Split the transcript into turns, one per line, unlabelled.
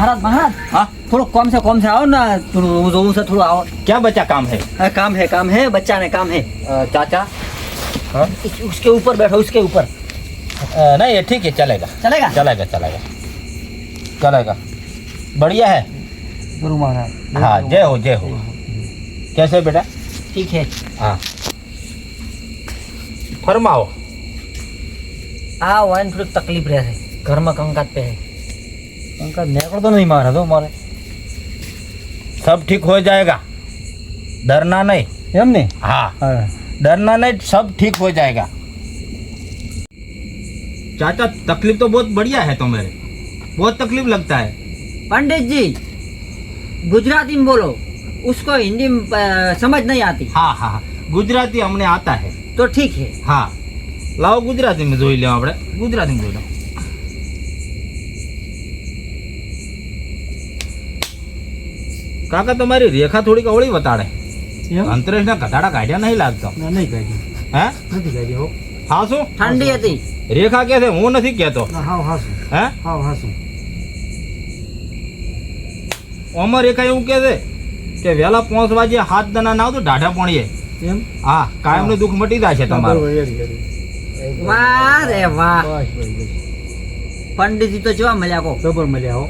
महाराज
हाँ
थोड़ा कम से आओ ना, थोड़ा से थोड़ा आओ।
क्या बच्चा काम है?
काम है बच्चा ने काम है।
चाचा हाँ
उसके ऊपर बैठो, उसके ऊपर।
नहीं ये ठीक है, चलेगा
चलेगा
चलेगा चलेगा चलेगा, बढ़िया है।
गुरु महाराज।
हाँ जय हो जय हो। कैसे बेटा?
ठीक है।
हाँ फरमाओ।
आओ थोड़ी तकलीफ रहे, घर में कंकात पे है। कंकात नेकड़ तो नहीं मारा तो मारे।
सब ठीक हो जाएगा, डरना नहीं।
हमने
हाँ डरना नहीं, सब ठीक हो जाएगा। चाचा तकलीफ तो बहुत बढ़िया है तुम्हारे, बहुत तकलीफ लगता है।
पंडित जी गुजराती में बोलो, उसको हिंदी में समझ नहीं आती।
हाँ हाँ हाँ, गुजराती हमने आता है।
तो ठीक है।
हाँ लाओ गुजराती में જોઈ લો, આપણે ગુજરાતી में જોઈ લો। કાકા તમારી રેખા થોડીક અવળી વતાડે, અંતરેશના કટાડા કાઢ્યા નહીં લાગતો।
नहीं कही
હે
नहीं कही हो।
હા શું
ठंडी હતી।
રેખા કે છે, હું નથી કહેતો।
हाँ हासू
હે
हाँ हासू।
ઓમાં રેખા એવું કહે છે કે વહેલા 5 વાગે 7 દના ના આવતો ઢાઢા પાણીએ।
એમ?
હા કાયમનું દુઃખ મટી જાય છે તમારું।
વાહ રે વાહ, पंडित जी तो जवा મળ્યા કો।
જબર મળ્યા હો।